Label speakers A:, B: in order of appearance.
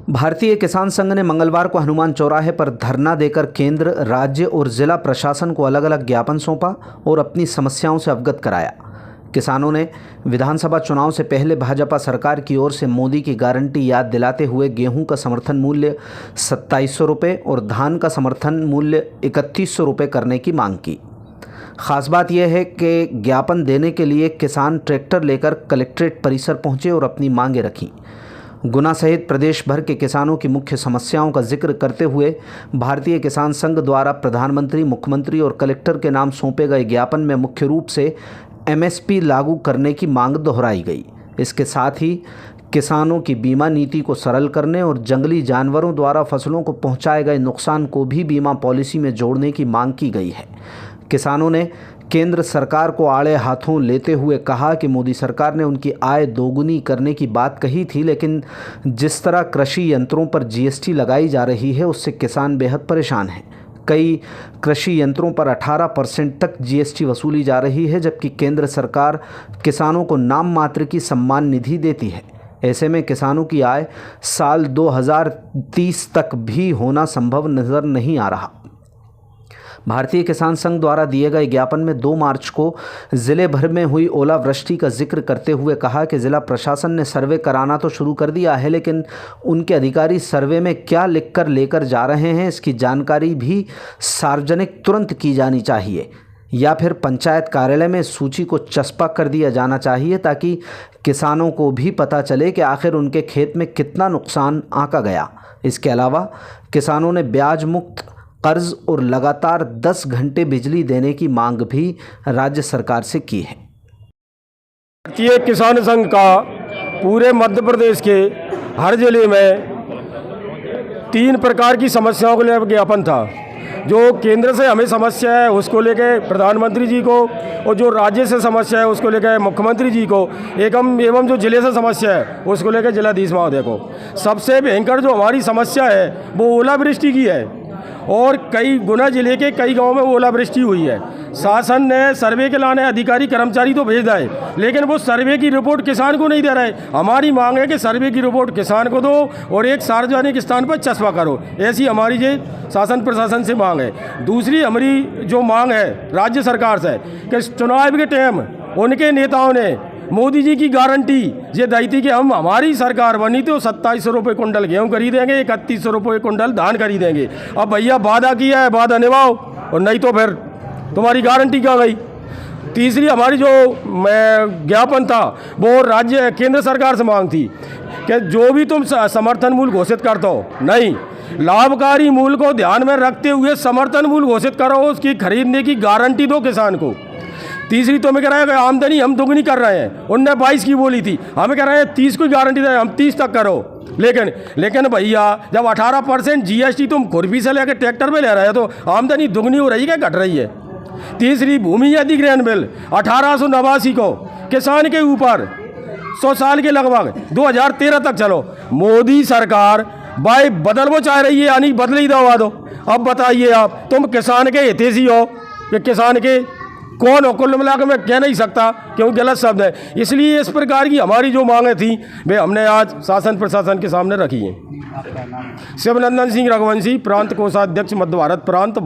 A: भारतीय किसान संघ ने मंगलवार को हनुमान चौराहे पर धरना देकर केंद्र, राज्य और जिला प्रशासन को अलग अलग ज्ञापन सौंपा और अपनी समस्याओं से अवगत कराया। किसानों ने विधानसभा चुनाव से पहले भाजपा सरकार की ओर से मोदी की गारंटी याद दिलाते हुए गेहूं का समर्थन मूल्य 2700 रुपये और धान का समर्थन मूल्य 3100 रुपये करने की मांग की। खास बात यह है कि ज्ञापन देने के लिए किसान ट्रैक्टर लेकर कलेक्ट्रेट परिसर पहुंचे और अपनी मांगें रखीं। गुना सहित प्रदेश भर के किसानों की मुख्य समस्याओं का जिक्र करते हुए भारतीय किसान संघ द्वारा प्रधानमंत्री, मुख्यमंत्री और कलेक्टर के नाम सौंपे गए ज्ञापन में मुख्य रूप से एमएसपी लागू करने की मांग दोहराई गई। इसके साथ ही किसानों की बीमा नीति को सरल करने और जंगली जानवरों द्वारा फसलों को पहुंचाए गए नुकसान को भी बीमा पॉलिसी में जोड़ने की मांग की गई है। किसानों ने केंद्र सरकार को आड़े हाथों लेते हुए कहा कि मोदी सरकार ने उनकी आय दोगुनी करने की बात कही थी, लेकिन जिस तरह कृषि यंत्रों पर जीएसटी लगाई जा रही है उससे किसान बेहद परेशान हैं। कई कृषि यंत्रों पर 18% तक जीएसटी वसूली जा रही है, जबकि केंद्र सरकार किसानों को नाम मात्र की सम्मान निधि देती है। ऐसे में किसानों की आय साल 2030 तक भी होना संभव नज़र नहीं आ रहा। भारतीय किसान संघ द्वारा दिए गए ज्ञापन में 2 मार्च को ज़िले भर में हुई ओलावृष्टि का जिक्र करते हुए कहा कि ज़िला प्रशासन ने सर्वे कराना तो शुरू कर दिया है, लेकिन उनके अधिकारी सर्वे में क्या लिखकर लेकर जा रहे हैं इसकी जानकारी भी सार्वजनिक तुरंत की जानी चाहिए, या फिर पंचायत कार्यालय में सूची को चस्पा कर दिया जाना चाहिए ताकि किसानों को भी पता चले कि आखिर उनके खेत में कितना नुकसान आंका गया। इसके अलावा किसानों ने ब्याज मुक्त कर्ज और लगातार 10 घंटे बिजली देने की मांग भी राज्य सरकार से की है।
B: भारतीय किसान संघ का पूरे मध्य प्रदेश के हर जिले में 3 प्रकार की समस्याओं को लेकर ज्ञापन था। जो केंद्र से हमें समस्या है उसको लेकर प्रधानमंत्री जी को, और जो राज्य से समस्या है उसको लेकर मुख्यमंत्री जी को, एवं जो जिले से समस्या है उसको लेकर जिलाधीश महोदय को। सबसे भयंकर जो हमारी समस्या है वो ओलावृष्टि की है, और कई गुना जिले के कई गांवों में ओलावृष्टि हुई है। शासन ने सर्वे के लाने अधिकारी कर्मचारी तो भेज दिए, लेकिन वो सर्वे की रिपोर्ट किसान को नहीं दे रहे। हमारी मांग है कि सर्वे की रिपोर्ट किसान को दो और एक सार्वजनिक स्थान पर चस्पा करो। ऐसी हमारी ये शासन प्रशासन से मांग है। दूसरी हमारी जो मांग है राज्य सरकार से कि चुनाव के टाइम उनके नेताओं ने मोदी जी की गारंटी ये दी थी कि हम हमारी सरकार बनी तो 2700 रुपये कुंटल गेहूँ खरीदेंगे, 3100 रुपये कुंटल धान खरीदेंगे। अब भैया वादा किया है, वादा निभाओ, और नहीं तो फिर तुम्हारी गारंटी क्या गई। तीसरी हमारी जो ज्ञापन था वो राज्य केंद्र सरकार से मांग थी कि जो भी तुम समर्थन मूल्य घोषित करते हो, नहीं, लाभकारी मूल्य को ध्यान में रखते हुए समर्थन मूल्य घोषित करो, उसकी खरीदने की गारंटी दो किसान को। तीसरी तो हमें कह रहा है कि आमदनी हम दोगुनी कर रहे हैं, उनने 22 की बोली थी, हमें कह रहे हैं 30 की गारंटी दे, हम 30 तक करो। लेकिन भैया जब 18% जीएसटी तुम खुरपी से लेकर ट्रैक्टर में ले रहे हो तो आमदनी दुगनी हो रही है, घट रही है। तीसरी भूमि अधिग्रहण बिल 1889 को किसान के ऊपर 100 साल के लगभग 2013 तक चलो। मोदी सरकार भाई बदल वो चाह रही है, यानी बदल ही दवा दो। अब बताइए आप, तुम किसान के हितैषी हो कि किसान के कौन हो? कुल मिलाकर मैं कह नहीं सकता क्योंकि गलत शब्द है। इसलिए इस प्रकार की हमारी जो मांगें थी वे हमने आज शासन प्रशासन के सामने रखी हैं। शिवनंदन सिंह रघुवंशी, प्रांत कोषाध्यक्ष, मध्य भारत प्रांत।